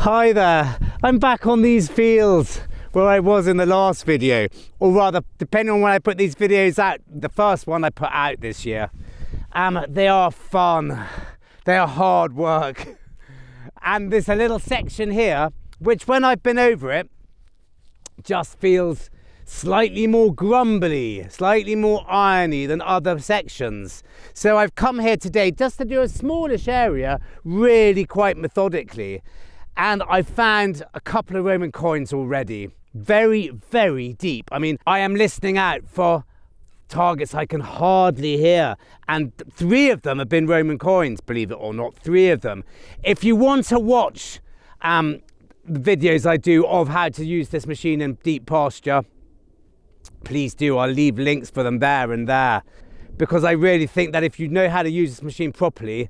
Hi there, I'm back on these fields where I was in the last video, or rather, depending on when I put these videos out, the first one I put out this year. They are fun, they are hard work, and there's a little section here, which when I've been over it, just feels slightly more grumbly, slightly more irony than other sections. So I've come here today just to do a smallish area, really quite methodically. And I found a couple of Roman coins already, very, very deep. I mean, I am listening out for targets I can hardly hear. And 3 of them have been Roman coins, believe it or not, 3 of them. If you want to watch the videos I do of how to use this machine in deep pasture, please do. I'll leave links for them there and there. Because I really think that if you know how to use this machine properly,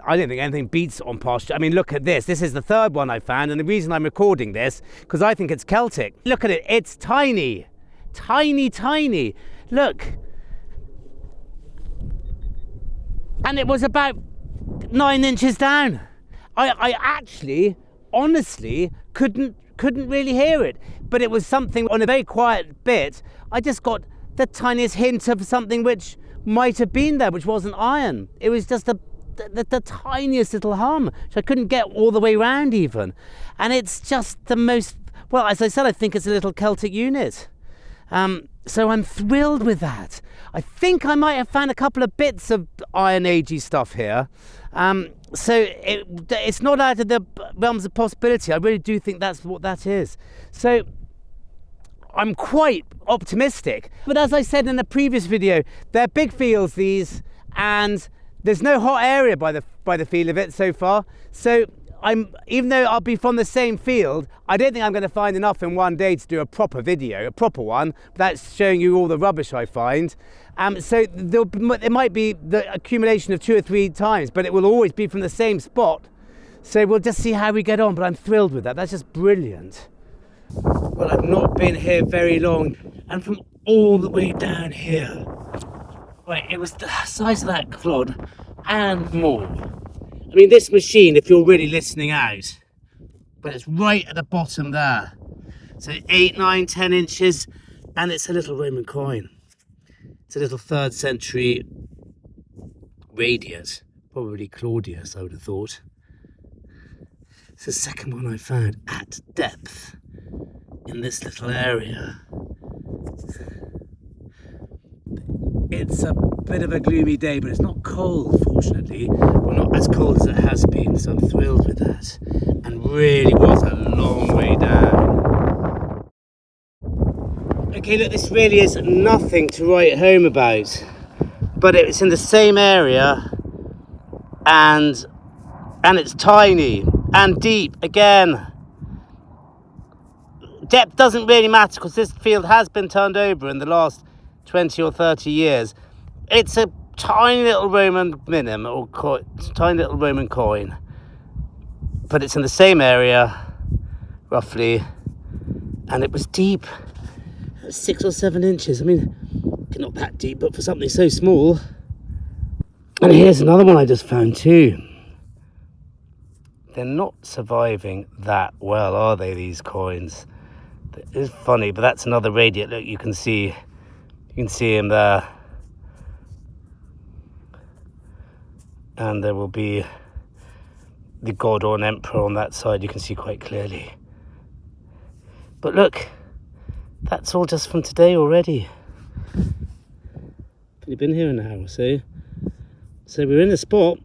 I don't think anything beats on pasture. I mean, look at this. This is the 3rd one I found, and the reason I'm recording this, because I think it's Celtic. Look at it. It's tiny. Tiny, tiny. Look. And it was about 9 inches down. I actually, honestly, couldn't really hear it. But it was something on a very quiet bit. I just got the tiniest hint of something which might have been there, which wasn't iron. It was just the tiniest little hum, which I couldn't get all the way round even. And it's just the most, well, as I said, I think it's a little Celtic unit. So I'm thrilled with that. I think I might have found a couple of bits of Iron Agey stuff here. So it's not out of the realms of possibility. I really do think that's what that is. So I'm quite optimistic. But as I said in the previous video, they're big fields, these, and there's no hot area by the feel of it so far. So even though I'll be from the same field, I don't think I'm going to find enough in one day to do a proper video, a proper one, without showing you all the rubbish I find. So it might be the accumulation of 2 or 3 times, but it will always be from the same spot. So we'll just see how we get on, but I'm thrilled with that. That's just brilliant. Well, I've not been here very long, and from all the way down here, right, it was the size of that clod and more. I mean, this machine, if you're really listening out, but it's right at the bottom there. So 8, 9, 10 inches, and it's a little Roman coin. It's a little 3rd century radiate, probably Claudius, I would have thought. It's the 2nd one I found at depth in this little area. It's a bit of a gloomy day, but it's not cold, fortunately. Well, not as cold as it has been, so I'm thrilled with that. And really was a long way down. Okay, look, this really is nothing to write home about, but it's in the same area, and it's tiny and deep again. Depth doesn't really matter because this field has been turned over in the last 20 or 30 years. It's a tiny little Roman minim, or tiny little Roman coin, but it's in the same area roughly, and it was deep. It was 6 or 7 inches. I mean, not that deep, but for something so small. And here's another one I just found too. They're not surviving that well, are they, these coins? It's funny, but that's another radiate. Look, you can see him there, and there will be the god or an emperor on that side. You can see quite clearly. But look, that's all just from today already. Only been here an hour or so. So we're in a spot.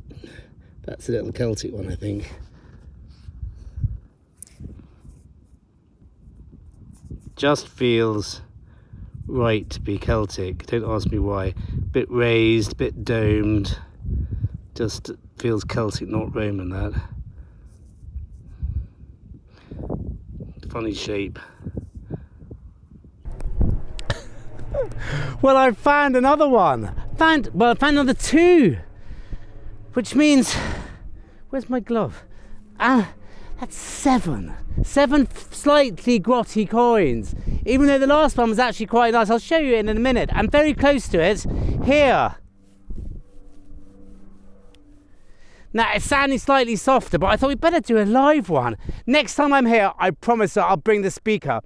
That's a little Celtic one, I think. Just feels right to be Celtic. Don't ask me why. Bit raised, bit domed. Just feels Celtic, not Roman, that. Funny shape. Well, I found another one. I found another 2. Which means, where's my glove? That's 7 slightly grotty coins, even though the last one was actually quite nice. I'll show you in a minute. I'm very close to it here. Now, it's sounding slightly softer, but I thought we'd better do a live one. Next time I'm here, I promise that I'll bring the speaker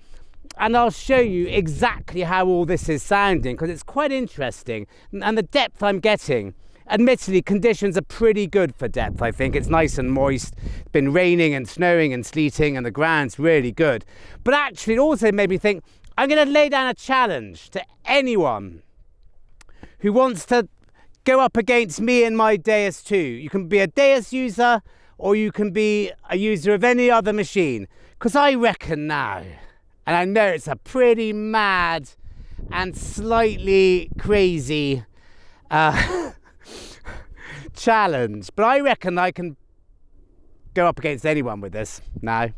and I'll show you exactly how all this is sounding, because it's quite interesting. And the depth I'm getting, admittedly, conditions are pretty good for depth, I think. It's nice and moist. It's been raining and snowing and sleeting and the ground's really good. But actually, it also made me think, I'm going to lay down a challenge to anyone who wants to go up against me and my Deus II. You can be a Deus user or you can be a user of any other machine. Because I reckon now, and I know it's a pretty mad and slightly crazy challenge, but I reckon I can go up against anyone with this now.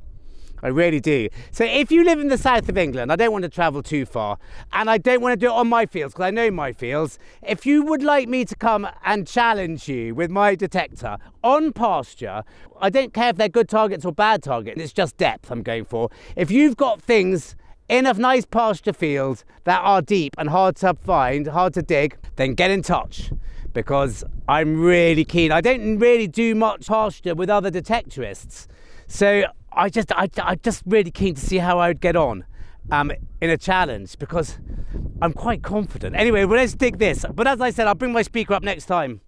I really do. So if you live in the south of England, I don't want to travel too far, and I don't want to do it on my fields because I know my fields. If you would like me to come and challenge you with my detector on pasture, I don't care if they're good targets or bad targets, it's just depth I'm going for. If you've got things in a nice pasture field that are deep and hard to find, hard to dig, then get in touch, because I'm really keen. I don't really do much pasture with other detectorists, so I'm just really keen to see how I would get on in a challenge, because I'm quite confident. Anyway, well, let's dig this. But as I said, I'll bring my speaker up next time.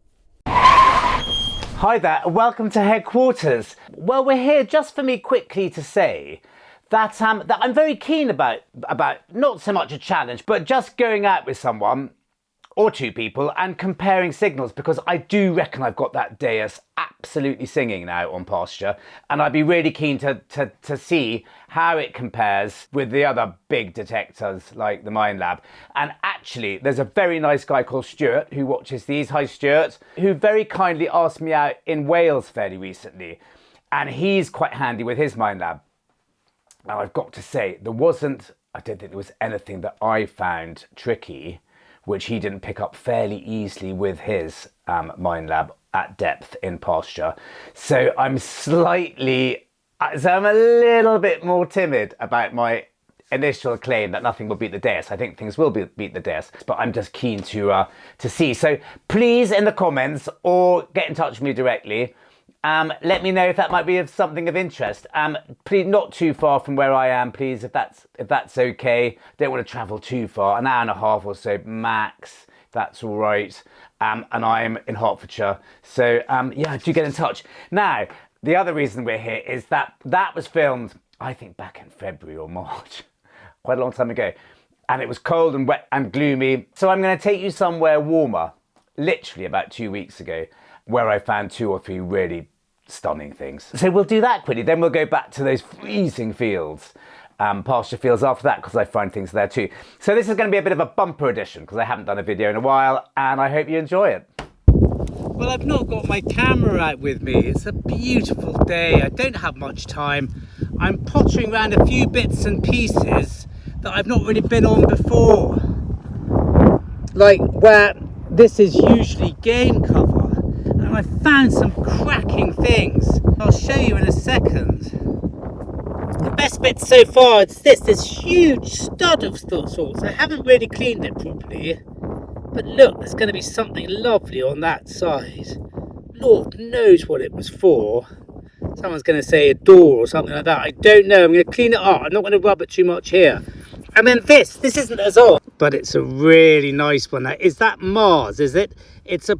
Hi there, welcome to headquarters. Well, we're here just for me quickly to say that I'm very keen about not so much a challenge, but just going out with someone or two people and comparing signals, because I do reckon I've got that Deus absolutely singing now on pasture, and I'd be really keen to see how it compares with the other big detectors like the Mine Lab. And actually, there's a very nice guy called Stuart who watches these. Hi Stuart, who very kindly asked me out in Wales fairly recently, and he's quite handy with his Mine Lab. Now I've got to say, I don't think there was anything that I found tricky which he didn't pick up fairly easily with his Mine Lab at depth in pasture. So I'm a little bit more timid about my initial claim that nothing will beat the Deus. I think things will beat the Deus, but I'm just keen to see. So please, in the comments or get in touch with me directly, let me know if that might be of something of interest. Please, not too far from where I am, please, if that's okay. Don't want to travel too far, an hour and a half or so max, if that's all right. And I'm in Hertfordshire, so yeah, do get in touch. Now, the other reason we're here is that was filmed, I think, back in February or March, quite a long time ago, and it was cold and wet and gloomy. So I'm going to take you somewhere warmer, literally about 2 weeks ago, where I found 2 or 3 really stunning things. So we'll do that quickly, then we'll go back to those freezing fields, pasture fields after that, because I find things there too. So this is going to be a bit of a bumper edition, because I haven't done a video in a while, and I hope you enjoy it. Well, I've not got my camera out with me. It's a beautiful day. I don't have much time. I'm pottering around a few bits and pieces that I've not really been on before. Like where this is usually game cover. And I found some cracking things. I'll show you in a second. The best bit so far is this huge stud of sorts. I haven't really cleaned it properly. But look, there's going to be something lovely on that side. Lord knows what it was for. Someone's going to say a door or something like that. I don't know. I'm going to clean it up. I'm not going to rub it too much here. And then this isn't as odd, but it's a really nice one. Is that Mars, is it? It's a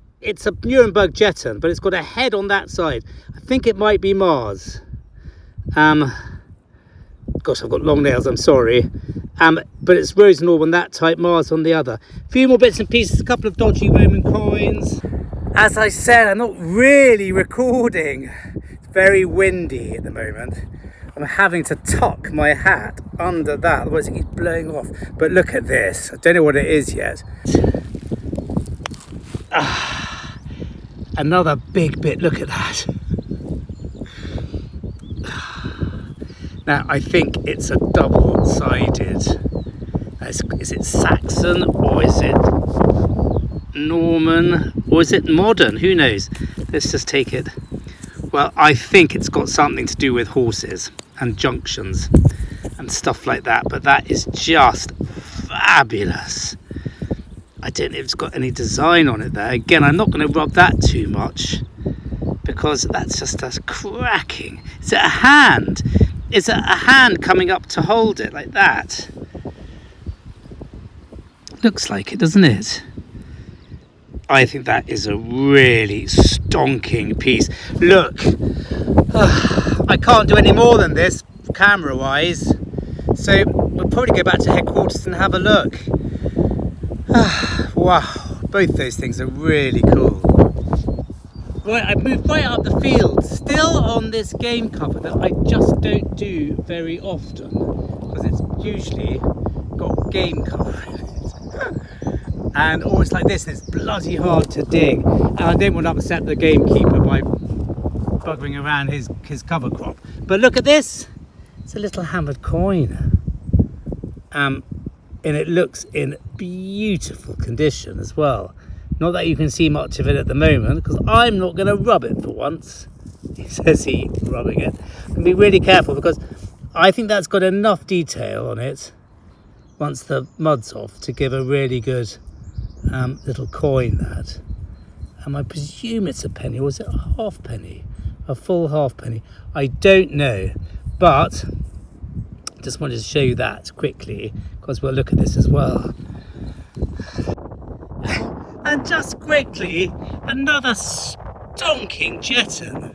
Nuremberg Jetton, but it's got a head on that side. I think it might be Mars. Gosh, I've got long nails, I'm sorry. But it's Rosenau on that type, Mars on the other. A few more bits and pieces, a couple of dodgy Roman coins. As I said, I'm not really recording. It's very windy at the moment. I'm having to tuck my hat under that, otherwise it keeps blowing off. But look at this. I don't know what it is yet. Another big bit, look at that. Now, I think it's a double-sided. Is it Saxon, or is it Norman, or is it modern? Who knows? Let's just take it. Well, I think it's got something to do with horses and junctions and stuff like that, but that is just fabulous. I don't know if it's got any design on it there. Again, I'm not going to rub that too much because that's just us cracking. Is it a hand? Is it a hand coming up to hold it like that? Looks like it, doesn't it? I think that is a really stonking piece. Look, I can't do any more than this camera wise, so we'll probably go back to headquarters and have a look. Wow, both those things are really cool. Right, I've moved right up the field, still on this game cover that I just don't do very often, because it's usually got game cover in it. And always like this, it's bloody hard to dig, and I don't want to upset the gamekeeper by buggering around his cover crop. But look at this, it's a little hammered coin. And it looks in beautiful condition as well. Not that you can see much of it at the moment, because I'm not going to rub it for once. He says he rubbing it. And be really careful, because I think that's got enough detail on it once the mud's off to give a really good little coin. That. I presume it's a penny, or is it a halfpenny? A full halfpenny? I don't know, but just wanted to show you that quickly, because we'll look at this as well. And just quickly, another stonking jeton.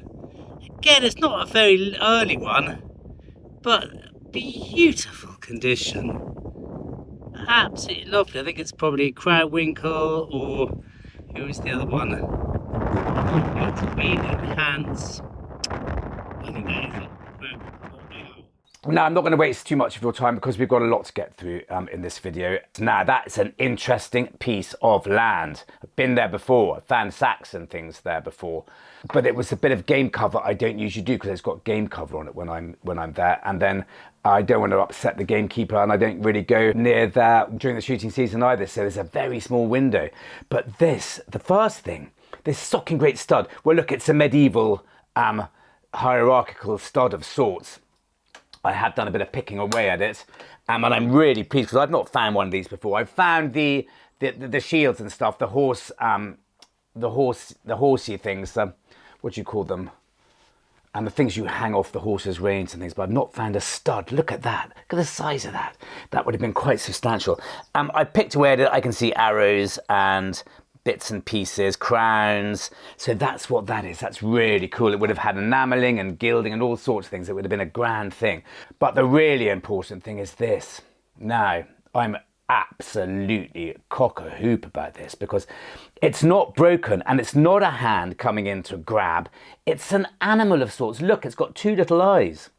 Again, it's not a very early one, but beautiful condition. Absolutely lovely. I think it's probably Crowwinkle, or who was the other one? Hands. I think that is it. Now, I'm not going to waste too much of your time because we've got a lot to get through in this video. Now, that's an interesting piece of land. I've been there before. I found sacks and things there before. But it was a bit of game cover I don't usually do, because it's got game cover on it when I'm there. And then I don't want to upset the gamekeeper, and I don't really go near there during the shooting season either. So there's a very small window. But this, the first thing, this socking great stud. Well, look, it's a medieval hierarchical stud of sorts. I have done a bit of picking away at it, and I'm really pleased, because I've not found one of these before. I've found the shields and stuff, the horsey things, what do you call them? And the things you hang off the horse's reins and things, but I've not found a stud. Look at that. Look at the size of that. That would have been quite substantial. I picked away at it. I can see arrows and bits and pieces, crowns. So that's what that is. That's really cool. It would have had enameling and gilding and all sorts of things. It would have been a grand thing. But the really important thing is this. Now, I'm absolutely cock-a-hoop about this, because it's not broken, and it's not a hand coming in to grab. It's an animal of sorts. Look, it's got two little eyes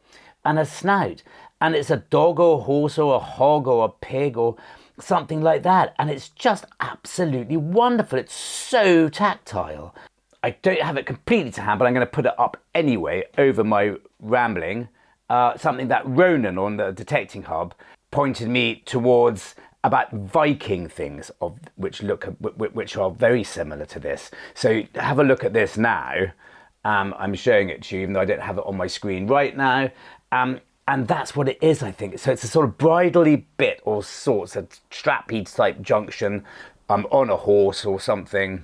and a snout, and it's a dog or a horse or a hog or a pig or something like that, and it's just absolutely wonderful. It's so tactile. I don't have it completely to hand, but I'm going to put it up anyway over my rambling. Something that Ronan on the detecting hub pointed me towards about Viking things, of which are very similar to this. So have a look at this now. I'm showing it to you, even though I don't have it on my screen right now. And that's what it is, I think. So it's a sort of bridly bit or sorts, a strappy type junction on a horse or something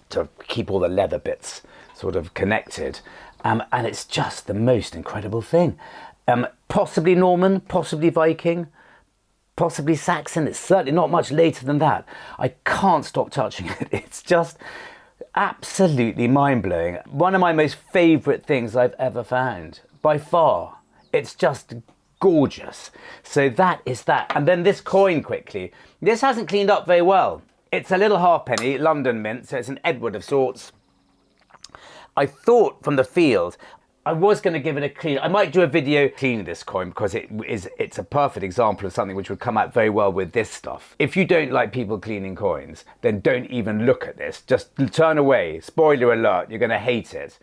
to keep all the leather bits sort of connected. And it's just the most incredible thing. Possibly Norman, possibly Viking, possibly Saxon. It's certainly not much later than that. I can't stop touching it. It's just absolutely mind-blowing. One of my most favourite things I've ever found, by far. It's just gorgeous. So that is that. And then this coin quickly. This hasn't cleaned up very well. It's a little halfpenny, London mint, so it's an Edward of sorts. I thought from the field, I was going to give it a clean. I might do a video cleaning this coin, because it's a perfect example of something which would come out very well with this stuff. If you don't like people cleaning coins, then don't even look at this. Just turn away. Spoiler alert, you're going to hate it.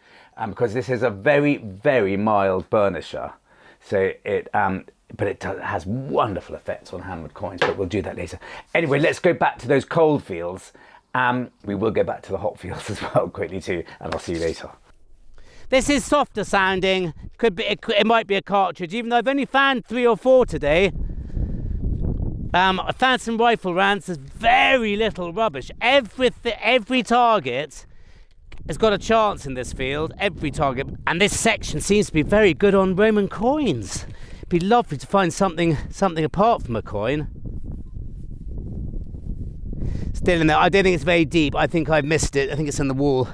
Because this is a very, very mild burnisher. So but it has wonderful effects on hammered coins, but we'll do that later. Anyway, let's go back to those cold fields. We will go back to the hot fields as well quickly too, and I'll see you later. This is softer sounding. It might be a cartridge, even though I've only found 3 or 4 today. I found some rifle rounds. There's very little rubbish. Every target has got a chance in this field, every target. And this section seems to be very good on Roman coins. It'd be lovely to find something apart from a coin. Still in there. I don't think it's very deep. I think I've missed it. I think it's in the wall.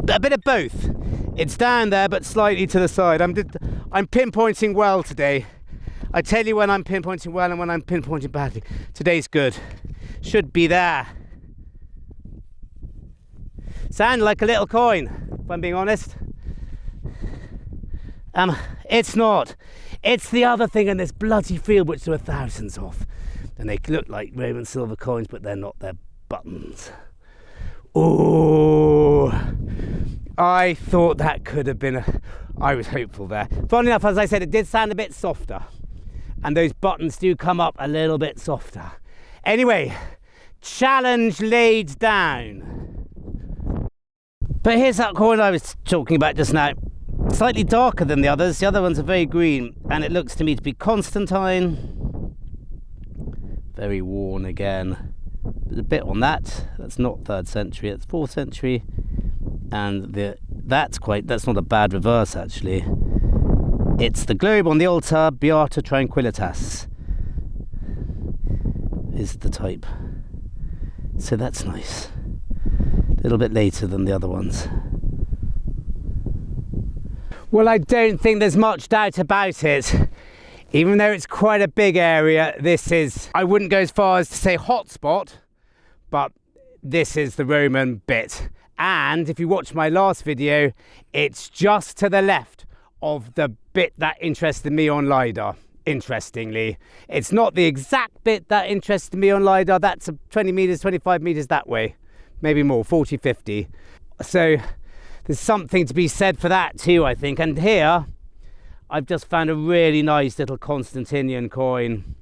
A bit of both. It's down there, but slightly to the side. I'm pinpointing well today. I tell you when I'm pinpointing well and when I'm pinpointing badly. Today's good. Should be there. Sound like a little coin, if I'm being honest. It's not. It's the other thing in this bloody field which there are thousands of. And they look like Roman silver coins, but they're not. They're buttons. Oh, I thought that could have been I was hopeful there. Funny enough, as I said, it did sound a bit softer. And those buttons do come up a little bit softer. Anyway, challenge laid down. But here's that coin I was talking about just now. Slightly darker than the others. The other ones are very green, and it looks to me to be Constantine. Very worn again. There's a bit on that. That's not 3rd century, it's 4th century. And that's not a bad reverse actually. It's the globe on the altar, Beata Tranquillitas is the type. So that's nice. A little bit later than the other ones. Well, I don't think there's much doubt about it. Even though it's quite a big area, this is, I wouldn't go as far as to say hotspot, but this is the Roman bit. And if you watch my last video, it's just to the left of the bit that interested me on LiDAR, interestingly. It's not the exact bit that interested me on LiDAR. That's 20 meters, 25 meters that way, maybe more, 40, 50. So there's something to be said for that too, I think. And here, I've just found a really nice little Constantinian coin.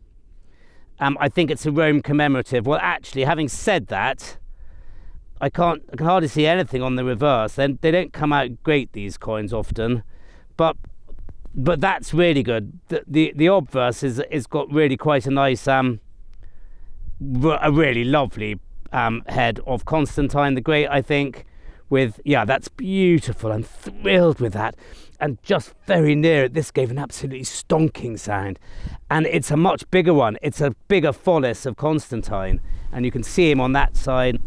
I think it's a Rome commemorative. Well, actually, having said that, I can hardly see anything on the reverse. They don't come out great, these coins, often. But that's really good. The obverse is got really quite a nice, a really lovely head of Constantine the Great, I think. That's beautiful. I'm thrilled with that. And just very near it, this gave an absolutely stonking sound. And it's a much bigger one. It's a bigger follis of Constantine. And you can see him on that side.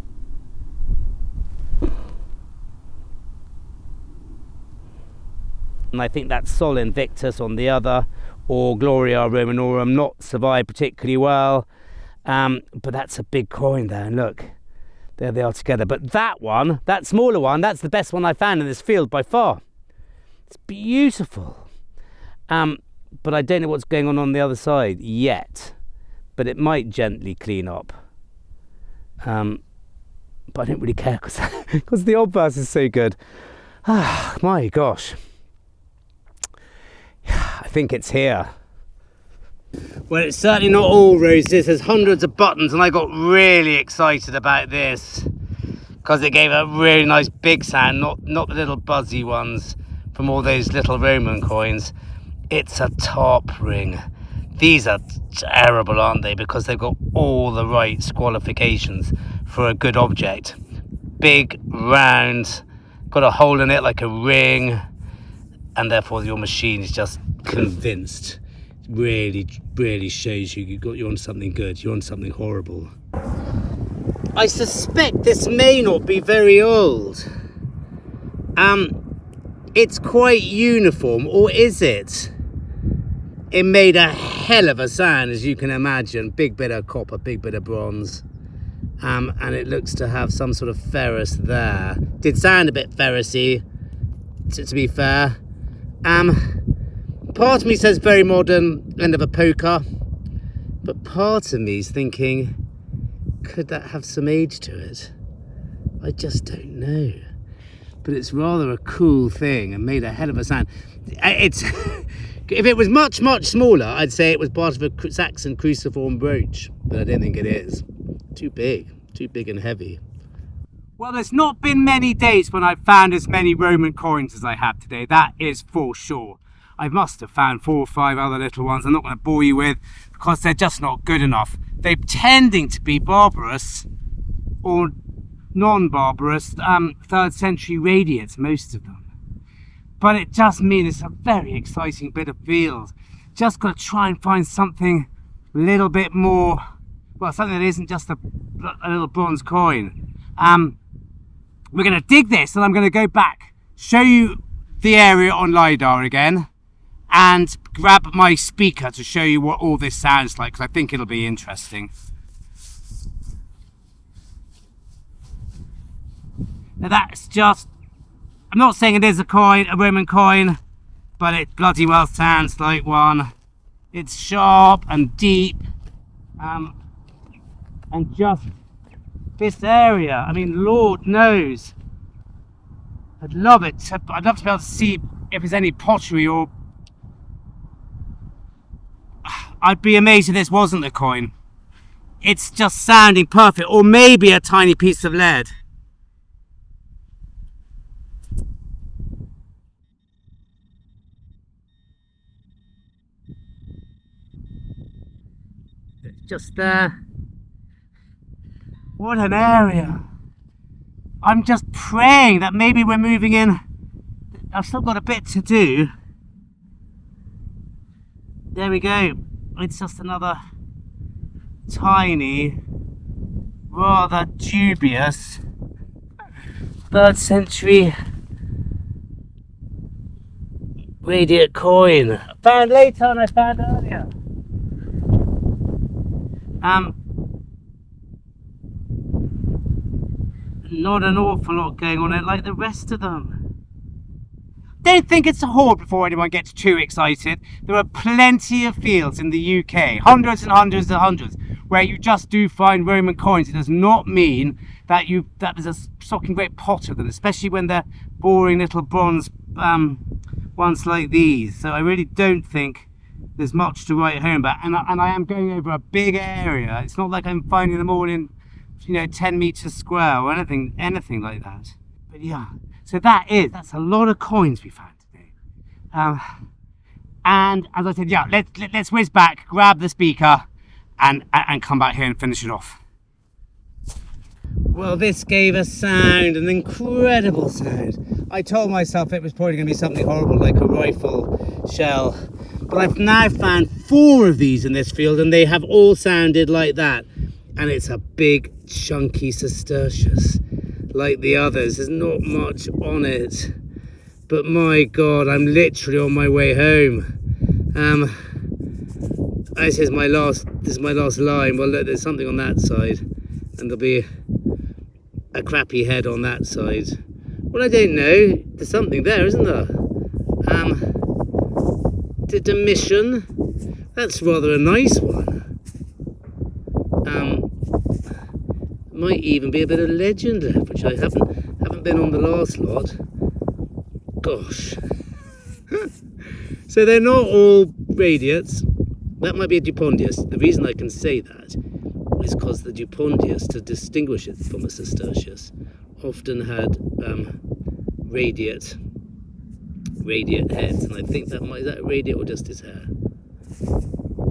And I think that's Sol Invictus on the other, or Gloria Romanorum, not survived particularly well. But that's a big coin there, and look, there they are together. But that one, that smaller one, that's the best one I found in this field by far. It's beautiful. But I don't know what's going on the other side yet, but it might gently clean up. But I don't really care because the obverse is so good. Ah, my gosh. I think it's here. Well, it's certainly not all roses. There's hundreds of buttons, and I got really excited about this because it gave a really nice big sound, not the little buzzy ones from all those little Roman coins. It's a top ring. These are terrible, aren't they? Because they've got all the right qualifications for a good object. Big, round, got a hole in it like a ring, and therefore your machine is just convinced. Really, really shows you're on something good. You're on something horrible. I suspect this may not be very old. It's quite uniform, or is it? It made a hell of a sound, as you can imagine. Big bit of copper, big bit of bronze. And it looks to have some sort of ferrous there. Did sound a bit ferrousy, to be fair. Part of me says very modern, end of a poker, but part of me is thinking, could that have some age to it? I just don't know. But it's rather a cool thing and made a hell of a sound. It's if it was much, much smaller, I'd say it was part of a Saxon cruciform brooch, but I don't think it is. Too big and heavy. Well, there's not been many days when I've found as many Roman coins as I have today, that is for sure. I must have found 4 or 5 other little ones I'm not going to bore you with, because they're just not good enough. They're tending to be barbarous or non-barbarous 3rd century radiates, most of them. But it just means it's a very exciting bit of field. Just got to try and find something a little bit more, well, something that isn't just a little bronze coin. We're going to dig this, and I'm going to go back, show you the area on LiDAR again, and grab my speaker to show you what all this sounds like, because I think it'll be interesting. Now that's just, I'm not saying it is a coin, a Roman coin, but it bloody well sounds like one. It's sharp and deep, and just this area, I mean, Lord knows, I'd love it. I'd love to be able to see if there's any pottery, or I'd be amazed if this wasn't a coin. It's just sounding perfect, or maybe a tiny piece of lead. It's just there. What an area. I'm just praying that maybe we're moving in. I've still got a bit to do. There we go. It's just another tiny, rather dubious 3rd century radiate coin. I found later and I found earlier. Not an awful lot going on it like the rest of them. Don't think it's a hoard before anyone gets too excited. There are plenty of fields in the UK, hundreds and hundreds and hundreds, where you just do find Roman coins. It does not mean that there's a stocking great pot of them, especially when they're boring little bronze ones like these. So I really don't think there's much to write home about. And I am going over a big area. It's not like I'm finding them all in, 10 meters square or anything like that. But yeah, so that's a lot of coins we found today. And as I said, yeah, let's whiz back, grab the speaker, and come back here and finish it off. Well, this gave a sound, an incredible sound. I told myself it was probably going to be something horrible like a rifle shell, but I've now found 4 of these in this field, and they have all sounded like that. And it's a big chunky sestertius like the others. There's not much on it, but my god, I'm literally on my way home. This is my last line. Well, look, there's something on that side, and there'll be a crappy head on that side. Well, I don't know, there's something there, isn't there? The mission, that's rather a nice one. Might even be a bit of legend left, which I haven't been on the last lot. Gosh. So they're not all radiates. That might be a Dupondius. The reason I can say that is because the Dupondius, to distinguish it from a sestertius, often had radiate heads, and I think is that a radiate or just his hair?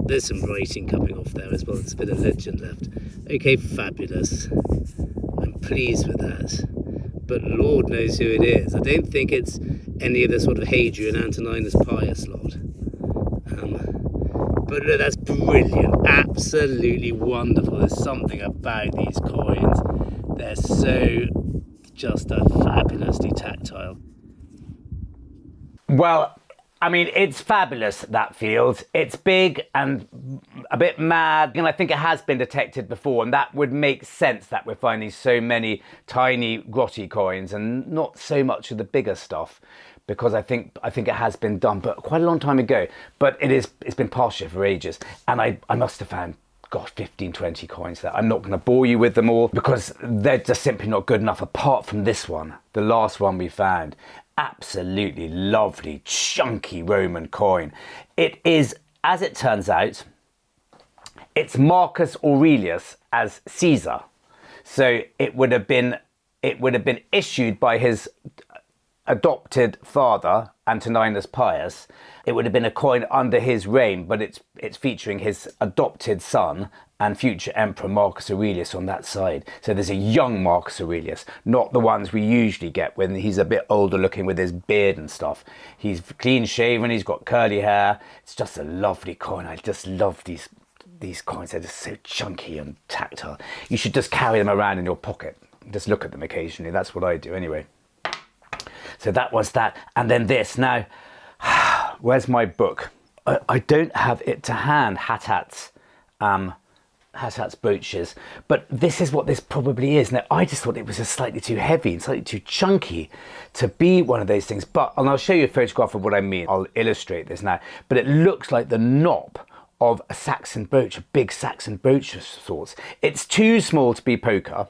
There's some writing coming off there as well. There's a bit of legend left. Okay, fabulous. I'm pleased with that. But Lord knows who it is. I don't think it's any of the sort of Hadrian, Antoninus Pius lot. But look, that's brilliant. Absolutely wonderful. There's something about these coins. They're so just fabulously tactile. Well, I mean, it's fabulous, that field. It's big and a bit mad, and I think it has been detected before, and that would make sense that we're finding so many tiny grotty coins and not so much of the bigger stuff, because I think it has been done, but quite a long time ago. But it's been pasture for ages, and I must have found, gosh, 15, 20 coins there. I'm not going to bore you with them all because they're just simply not good enough, apart from this one, the last one we found. Absolutely lovely, chunky Roman coin. It is, as it turns out, it's Marcus Aurelius as Caesar. So it would have been issued by his adopted father Antoninus Pius, it would have been a coin under his reign, but it's featuring his adopted son and future emperor Marcus Aurelius on that side. So there's a young Marcus Aurelius, not the ones we usually get when he's a bit older looking with his beard and stuff. He's clean shaven, he's got curly hair. It's just a lovely coin. I just love these coins. They're just so chunky and tactile. You should just carry them around in your pocket. Just look at them occasionally. That's what I do anyway. So that was that. And then this. Now, where's my book? I don't have it to hand, Hattat's brooches, but this is what this probably is. Now, I just thought it was just slightly too heavy and slightly too chunky to be one of those things, but, and I'll show you a photograph of what I mean. I'll illustrate this now, but it looks like the knob of a Saxon brooch, a big Saxon brooch of sorts. It's too small to be poker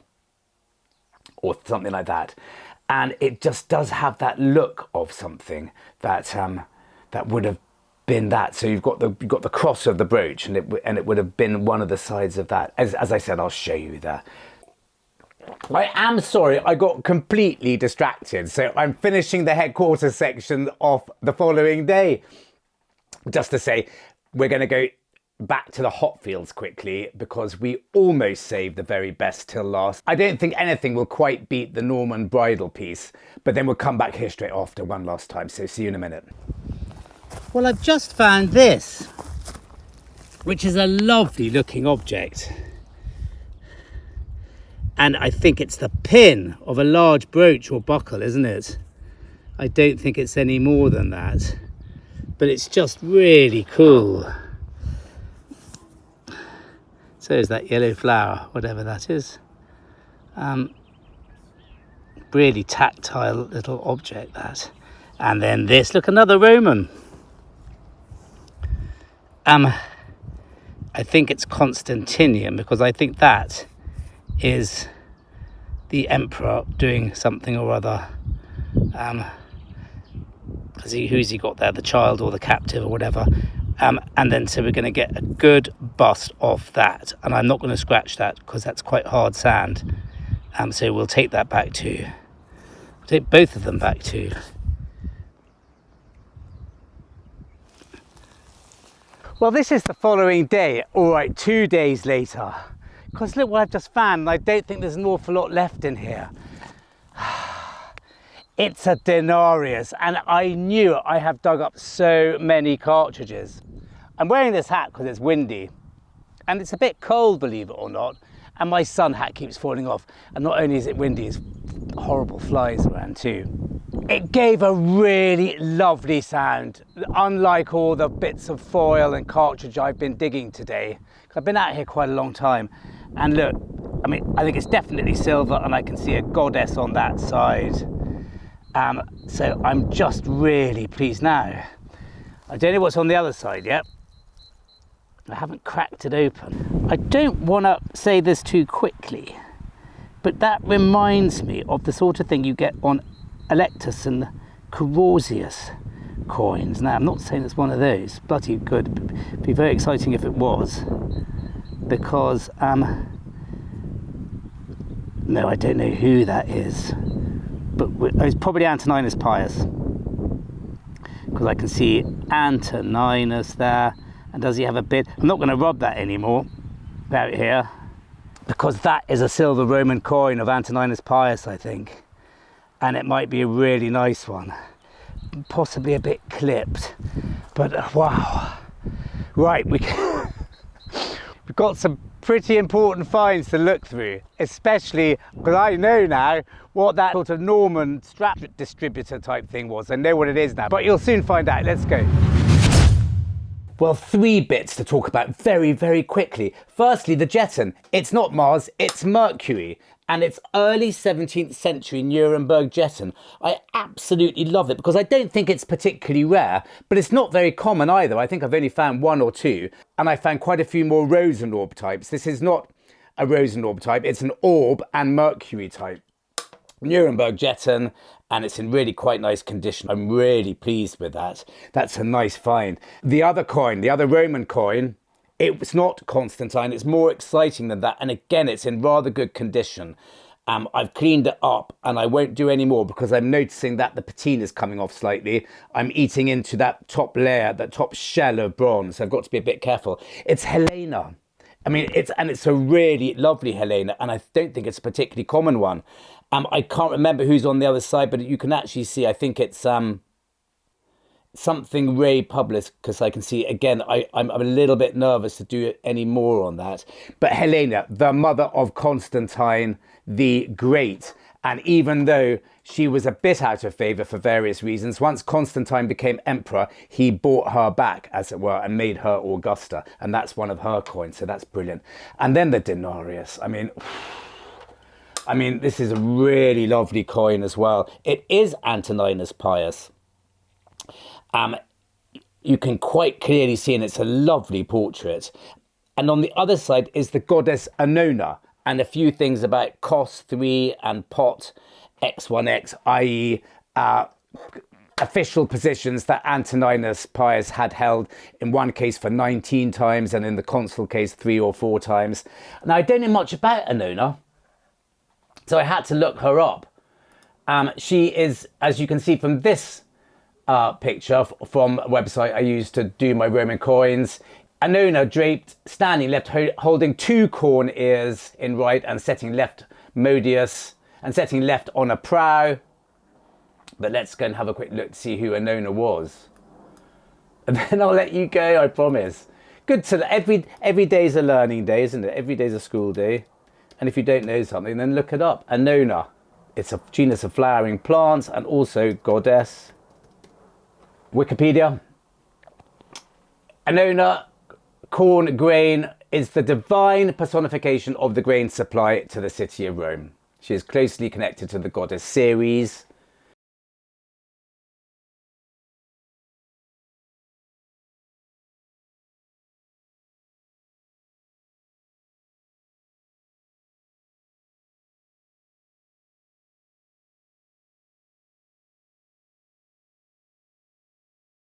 or something like that. And it just does have that look of something that that would have been that. So you've got the cross of the brooch, and it would have been one of the sides of that. As I said, I'll show you that. I am sorry, I got completely distracted. So I'm finishing the headquarters section off the following day. Just to say, we're going to go back to the hot fields quickly because we almost saved the very best till last. I don't think anything will quite beat the Norman bridal piece, but then we'll come back here straight after one last time. So see you in a minute. Well, I've just found this, which is a lovely looking object. And I think it's the pin of a large brooch or buckle, isn't it? I don't think it's any more than that, but it's just really cool. So is that yellow flower, whatever that is. Really tactile little object, that. And then this, look, another Roman. I think it's Constantinian, because I think that is the emperor doing something or other. Who's he got there? The child or the captive or whatever. And then so we're going to get a good bust of that, and I'm not going to scratch that because that's quite hard sand. So we'll take that back to, take both of them back to. Well, this is the following day, all right, 2 days later, because look what I've just found, and I don't think there's an awful lot left in here. It's a denarius, and I knew I have dug up so many cartridges. I'm wearing this hat because it's windy, and it's a bit cold, believe it or not, and my sun hat keeps falling off, and not only is it windy, it's horrible flies around too. It gave a really lovely sound, unlike all the bits of foil and cartridge I've been digging today. I've been out here quite a long time, and look, I mean, I think it's definitely silver, and I can see a goddess on that side. So I'm just really pleased now. I don't know what's on the other side yet. I haven't cracked it open. I don't want to say this too quickly, but that reminds me of the sort of thing you get on Electus and Carausius coins. Now, I'm not saying it's one of those. Bloody good. It'd be very exciting if it was, because no, I don't know who that is, but it's probably Antoninus Pius, because I can see Antoninus there. And does he have a bid? I'm not going to rub that anymore out here, because that is a silver Roman coin of Antoninus Pius, I think. And it might be a really nice one. Possibly a bit clipped. But wow. Right, we've got some pretty important finds to look through, especially because I know now what that sort of Norman strap distributor type thing was. I know what it is now, but you'll soon find out. Let's go. Well, 3 bits to talk about very, very quickly. Firstly, the jeton. It's not Mars, it's Mercury. And it's early 17th century Nuremberg jeton. I absolutely love it because I don't think it's particularly rare, but it's not very common either. I think I've only found 1 or 2, and I found quite a few more Rosenorb types. This is not a Rosenorb type, it's an orb and Mercury type. Nuremberg jeton, and it's in really quite nice condition. I'm really pleased with that. That's a nice find. The other coin, the other Roman coin, it's not Constantine, it's more exciting than that, and again it's in rather good condition, I've cleaned it up and I won't do any more because I'm noticing that the patina is coming off slightly. I'm eating into that top layer, that top shell of bronze. So I've got to be a bit careful. It's Helena. I mean, it's a really lovely Helena, and I don't think it's a particularly common one. I can't remember who's on the other side, but you can actually see, I think it's something Ray published, because I can see, again, I'm a little bit nervous to do any more on that. But Helena, the mother of Constantine the Great. And even though she was a bit out of favour for various reasons, once Constantine became emperor, he bought her back, as it were, and made her Augusta. And that's one of her coins, so that's brilliant. And then the denarius. I mean, this is a really lovely coin as well. It is Antoninus Pius. You can quite clearly see, and it's a lovely portrait. And on the other side is the goddess Annona, and a few things about Cos 3 and Pot X1X, i.e. Official positions that Antoninus Pius had held, in one case for 19 times and in the consul case 3 or 4 times. Now, I don't know much about Annona, so I had to look her up. She is, as you can see from this picture from a website I used to do my Roman coins, Annona draped, standing left, holding 2 corn ears in right and setting left modius and setting left on a prow. But let's go and have a quick look to see who Annona was. And then I'll let you go, I promise. Good to, every day's a learning day, isn't it? Every day's a school day. And if you don't know something, then look it up. Annona. It's a genus of flowering plants and also goddess. Wikipedia. Annona, corn, grain, is the divine personification of the grain supply to the city of Rome. She is closely connected to the goddess Ceres.